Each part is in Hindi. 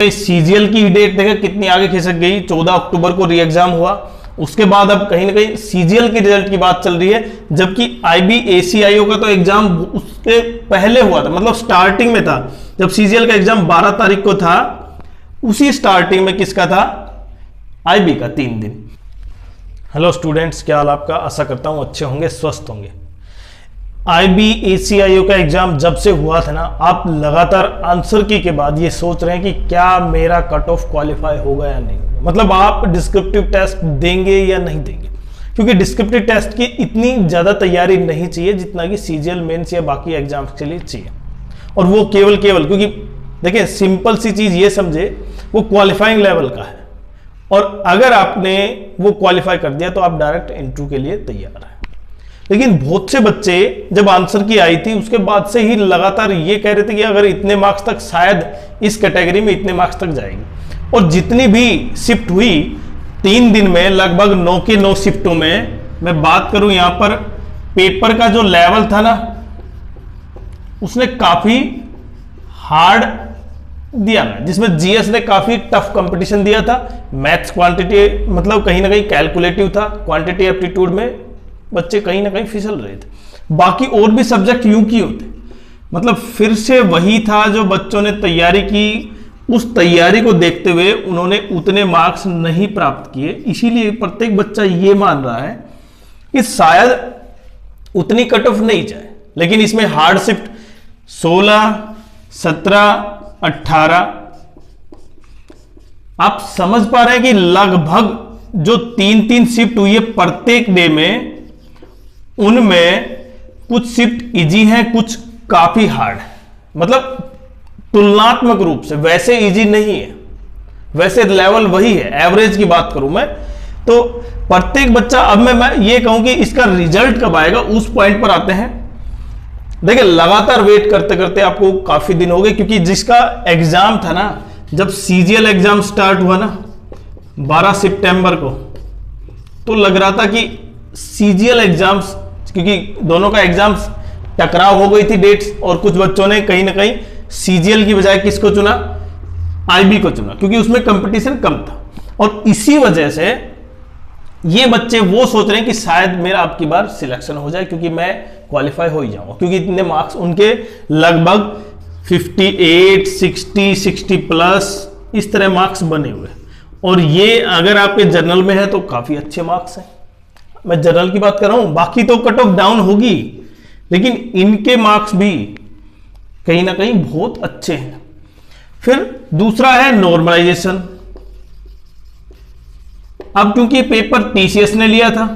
सीजीएल की डेट देखा कितनी आगे खिसक गई, 14 अक्टूबर को री एग्जाम हुआ। उसके बाद अब कहीं ना कहीं सीजीएल के रिजल्ट की बात चल रही है, जबकि आईबीएसीआईओ का तो एग्जाम उसके पहले हुआ था, मतलब स्टार्टिंग में था। जब सीजीएल का एग्जाम 12 तारीख को था, उसी स्टार्टिंग में किसका था, आईबी का 3 दिन। हेलो स्टूडेंट्स, क्या हाल आपका? आशा करता हूं अच्छे होंगे, स्वस्थ होंगे। आईबीएसीआईओ का एग्जाम जब से हुआ था ना, आप लगातार आंसर की के बाद ये सोच रहे हैं कि क्या मेरा कट ऑफ क्वालिफाई होगा या नहीं, मतलब आप डिस्क्रिप्टिव टेस्ट देंगे या नहीं देंगे, क्योंकि डिस्क्रिप्टिव टेस्ट की इतनी ज्यादा तैयारी नहीं चाहिए जितना कि सीजीएल मेंस या बाकी एग्जाम्स के लिए चाहिए। और वो केवल क्योंकि देखिए सिंपल सी चीज ये समझे, वो क्वालिफाइंग लेवल का है, और अगर आपने वो क्वालिफाई कर दिया तो आप डायरेक्ट इंटरव्यू के लिए तैयार हैं। लेकिन बहुत से बच्चे जब आंसर की आई थी उसके बाद से ही लगातार ये कह रहे थे कि अगर इतने मार्क्स तक, शायद इस कैटेगरी में इतने मार्क्स तक जाएगी। और जितनी भी शिफ्ट हुई 3 दिन में, लगभग 9 के 9 शिफ्टों में, मैं बात करूं यहां पर पेपर का जो लेवल था ना, उसने काफी हार्ड दिया है, जिसमें जीएस ने काफी टफ कंपटीशन दिया था। मैथ्स क्वांटिटी मतलब कहीं ना कहीं कैलकुलेटिव था, क्वांटिटी एप्टीट्यूड में बच्चे कहीं ना कहीं फिसल रहे थे। बाकी और भी सब्जेक्ट यूं की होते, मतलब फिर से वही था जो बच्चों ने तैयारी की, उस तैयारी को देखते हुए उन्होंने उतने मार्क्स नहीं प्राप्त किए। इसीलिए प्रत्येक बच्चा ये मान रहा है कि शायद उतनी कट ऑफ नहीं जाए। लेकिन इसमें हार्ड शिफ्ट 16, 17, 18, आप समझ पा रहे हैं कि लगभग जो 3-3 शिफ्ट हुई है प्रत्येक डे में, उनमें कुछ शिफ्ट इजी हैं, कुछ काफी हार्ड है। मतलब तुलनात्मक रूप से वैसे इजी नहीं है, वैसे लेवल वही है। एवरेज की बात करूं मैं तो प्रत्येक बच्चा, अब मैं ये कहूं कि इसका रिजल्ट कब आएगा उस पॉइंट पर आते हैं। देखिए लगातार वेट करते करते आपको काफी दिन हो गए, क्योंकि जिसका एग्जाम था ना, जब सीजीएल एग्जाम स्टार्ट हुआ ना 12 सितंबर को, तो लग रहा था कि सीजीएल एग्जाम्स, क्योंकि दोनों का एग्जाम्स टकराव हो गई थी डेट्स, और कुछ बच्चों ने कहीं ना कहीं सीजीएल की बजाय किसको चुना, आईबी को चुना, क्योंकि उसमें कंपटीशन कम था। और इसी वजह से ये बच्चे वो सोच रहे हैं कि शायद मेरा अब की बार सिलेक्शन हो जाए, क्योंकि मैं क्वालिफाई हो ही जाऊंगा, क्योंकि इतने मार्क्स उनके लगभग 58, 60, 60 प्लस इस तरह मार्क्स बने हुए। और ये अगर आपके जनरल में है तो काफी अच्छे मार्क्स हैं। मैं जनरल की बात कर रहा हूं, बाकी तो कट ऑफ डाउन होगी, लेकिन इनके मार्क्स भी कहीं ना कहीं बहुत अच्छे हैं। फिर दूसरा है नॉर्मलाइजेशन। अब क्योंकि पेपर टीसीएस ने लिया था,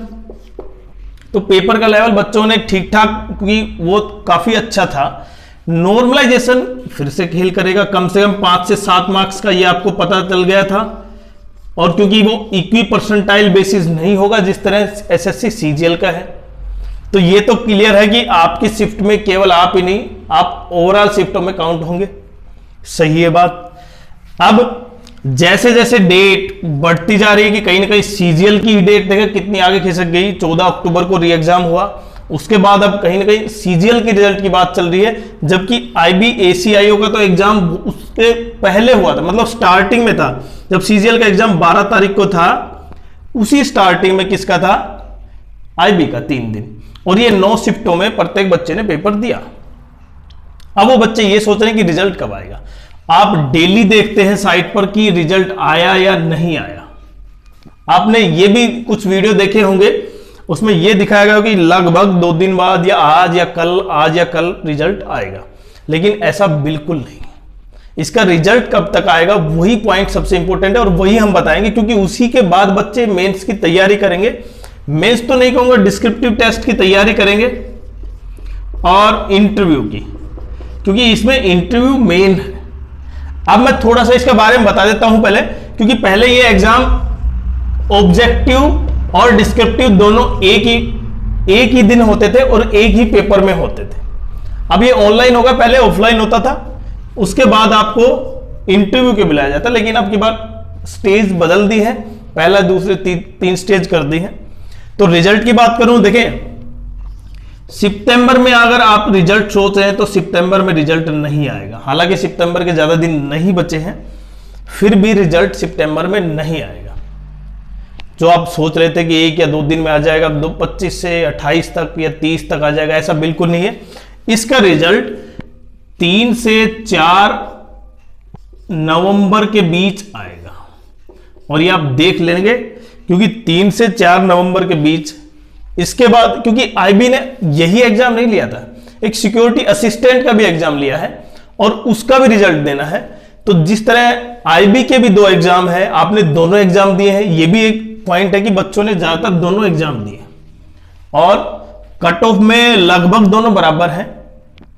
तो पेपर का लेवल बच्चों ने ठीक ठाक, क्योंकि वो काफी अच्छा था। नॉर्मलाइजेशन फिर से खेल करेगा, कम से कम 5 से 7 मार्क्स का, ये आपको पता चल गया था। और क्योंकि वो इक्वी परसेंटाइल बेसिस नहीं होगा जिस तरह एसएससी सीजीएल का है, तो ये तो क्लियर है कि आपकी शिफ्ट में केवल आप ही नहीं, आप ओवरऑल शिफ्टों में काउंट होंगे। सही है बात। अब जैसे जैसे डेट बढ़ती जा रही है कि कहीं ना कहीं सीजीएल की डेट देखा कितनी आगे खिसक गई, 14 अक्टूबर को री एग्जाम हुआ। उसके बाद अब कहीं ना कहीं सीजीएल के रिजल्ट की बात चल रही है, जबकि आईबीएसीआईओ का तो एग्जाम उसके पहले हुआ था, मतलब स्टार्टिंग में था। जब सीजीएल का एग्जाम 12 तारीख को था, उसी स्टार्टिंग में किसका था, आईबी का 3 दिन। और ये 9 शिफ्टों में प्रत्येक बच्चे ने पेपर दिया। अब वो बच्चे ये सोच रहे हैं कि रिजल्ट कब आएगा। आप डेली देखते हैं साइट पर कि रिजल्ट आया या नहीं आया। आपने ये भी कुछ वीडियो देखे होंगे, उसमें यह दिखाया गया कि लगभग 2 दिन बाद या आज या कल रिजल्ट आएगा, लेकिन ऐसा बिल्कुल नहीं। इसका रिजल्ट कब तक आएगा वही पॉइंट सबसे इंपॉर्टेंट है, और वही हम बताएंगे, क्योंकि उसी के बाद बच्चे मेंस की तैयारी करेंगे। मेंस तो नहीं कहूंगा, डिस्क्रिप्टिव टेस्ट की तैयारी करेंगे और इंटरव्यू की, क्योंकि इसमें इंटरव्यू मेन है। अब मैं थोड़ा सा इसके बारे में बता देता हूं पहले, क्योंकि पहले ये एग्जाम ऑब्जेक्टिव और डिस्क्रिप्टिव दोनों एक ही दिन होते थे और एक ही पेपर में होते थे। अब ये ऑनलाइन होगा, पहले ऑफलाइन होता था, उसके बाद आपको इंटरव्यू के बुलाया जाता। लेकिन अब की बार स्टेज बदल दी है, पहला दूसरे 3 स्टेज कर दी है। तो रिजल्ट की बात करूं, देखें सितंबर में अगर आप रिजल्ट सोच रहे हैं तो सितंबर में रिजल्ट नहीं आएगा। हालांकि सितंबर के ज्यादा दिन नहीं बचे हैं, फिर भी रिजल्ट सितंबर में नहीं आएगा। जो आप सोच रहे थे कि 1 या 2 दिन में आ जाएगा, 25 से 28 तक या 30 तक आ जाएगा, ऐसा बिल्कुल नहीं है। इसका रिजल्ट 3 से 4 नवंबर के बीच आएगा। और ये आप देख लेंगे, क्योंकि 3 से 4 नवंबर के बीच, इसके बाद क्योंकि आईबी ने यही एग्जाम नहीं लिया था, एक सिक्योरिटी असिस्टेंट का भी एग्जाम लिया है और उसका भी रिजल्ट देना है। तो जिस तरह आईबी के भी 2 एग्जाम है, आपने दोनों एग्जाम दिए हैं, ये भी एक पॉइंट है कि बच्चों ने ज्यादातर दोनों एग्जाम दिए और कट ऑफ में लगभग दोनों बराबर हैं।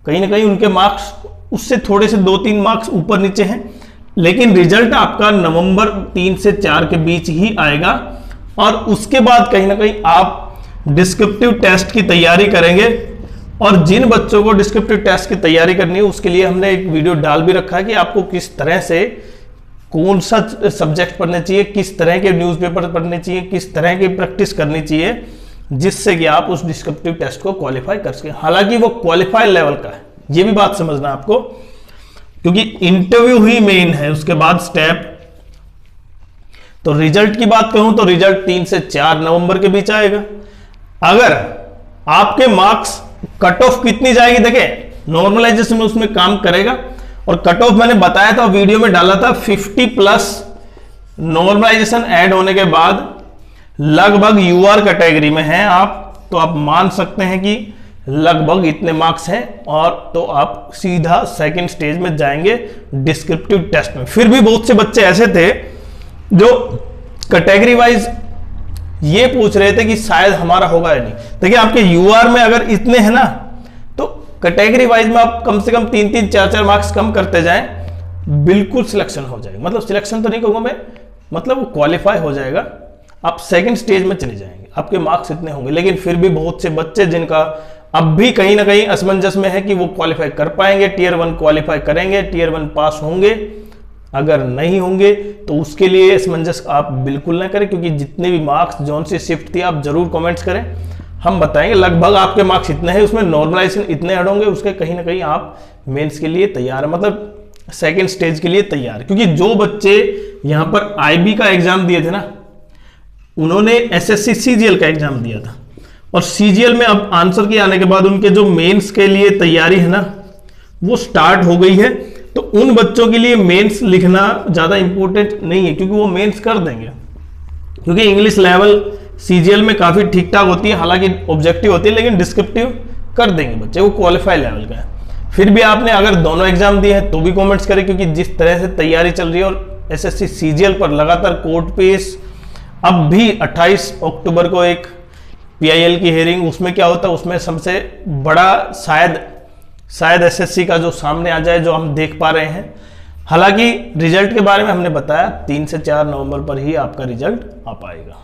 कहीं ना कहीं उनके मार्क्स उससे थोड़े से 2-3 मार्क्स ऊपर नीचे हैं, लेकिन रिजल्ट आपका नवंबर 3 से 4 के बीच ही आएगा। और उसके बाद कहीं ना कहीं आप डिस्क्रिप्टिव टेस्ट की तैयारी करेंगे। और जिन बच्चों को डिस्क्रिप्टिव टेस्ट की तैयारी करनी है, उसके लिए हमने एक वीडियो डाल भी रखा है कि आपको किस तरह से कौन सा सब्जेक्ट पढ़ने चाहिए, किस तरह के न्यूज़पेपर पढ़ने चाहिए, किस तरह की प्रैक्टिस करनी चाहिए, जिससे कि आप उस डिस्क्रिप्टिव टेस्ट को क्वालिफाई कर सकें। हालांकि वो क्वालिफाई लेवल का है, ये भी बात समझना आपको, क्योंकि इंटरव्यू ही मेन है, उसके बाद स्टेप। तो रिजल्ट की बात कहूं तो रिजल्ट 3 से 4 नवंबर के बीच आएगा। अगर आपके मार्क्स, कट ऑफ कितनी जाएगी, देखें नॉर्मलाइजेशन में उसमें काम करेगा। और कट ऑफ मैंने बताया था, वीडियो में डाला था, 50+ नॉर्मलाइजेशन ऐड होने के बाद लगभग यूआर कैटेगरी में हैं आप, तो आप मान सकते हैं कि लगभग इतने मार्क्स हैं और तो आप सीधा सेकंड स्टेज में जाएंगे डिस्क्रिप्टिव टेस्ट में। फिर भी बहुत से बच्चे ऐसे थे जो कैटेगरी वाइज ये पूछ रहे थे कि शायद हमारा होगा या नहीं। देखिए आपके यूआर में अगर इतने हैं ना, तो कैटेगरी वाइज में आप कम से कम 3-3, 4-4 मार्क्स कम करते जाएं, बिल्कुल सिलेक्शन हो जाएगा। मतलब सिलेक्शन तो नहीं कहूंगा मैं, मतलब वो क्वालिफाई हो जाएगा, आप सेकंड स्टेज में चले जाएंगे, आपके मार्क्स इतने होंगे। लेकिन फिर भी बहुत से बच्चे जिनका अब भी कहीं ना कहीं असमंजस में है कि वो क्वालिफाई कर पाएंगे, टियर 1 क्वालिफाई करेंगे, टियर 1 पास होंगे, अगर नहीं होंगे तो उसके लिए असमंजस आप बिल्कुल ना करें, क्योंकि जितने भी मार्क्स जोन से शिफ्ट थी आप जरूर कमेंट्स करें, हम बताएंगे लगभग आपके मार्क्स इतने हैं, उसमें नॉर्मलाइजेशन इतने ऐड होंगे, उसके कहीं ना कहीं आप मेंस के लिए तैयार है, मतलब सेकंड स्टेज के लिए तैयार। क्योंकि जो बच्चे यहां पर आईबी का एग्जाम दिए थे ना, उन्होंने एसएससी सीजीएल का एग्जाम दिया था, और सीजीएल में अब आंसर के आने के बाद उनके जो मेंस के लिए तैयारी है ना, वो स्टार्ट हो गई है। तो उन बच्चों के लिए मेंस लिखना ज्यादा इंपॉर्टेंट नहीं है, क्योंकि वो मेंस कर देंगे, क्योंकि इंग्लिश लेवल सीजीएल में काफी ठीक ठाक होती है, हालांकि ऑब्जेक्टिव होती है, लेकिन डिस्क्रिप्टिव कर देंगे बच्चे, वो क्वालिफाई लेवल का है। फिर भी आपने अगर दोनों एग्जाम दिए हैं तो भी कमेंट्स करें, क्योंकि जिस तरह से तैयारी चल रही है और एसएससी सीजीएल पर लगातार कोर्ट पेश, अब भी 28 अक्टूबर को एक पीआईएल की हेयरिंग, उसमें क्या होता है, उसमें सबसे बड़ा शायद एसएससी का जो सामने आ जाए, जो हम देख पा रहे हैं। हालांकि रिजल्ट के बारे में हमने बताया 3 से 4 नवंबर पर ही आपका रिजल्ट आ पाएगा।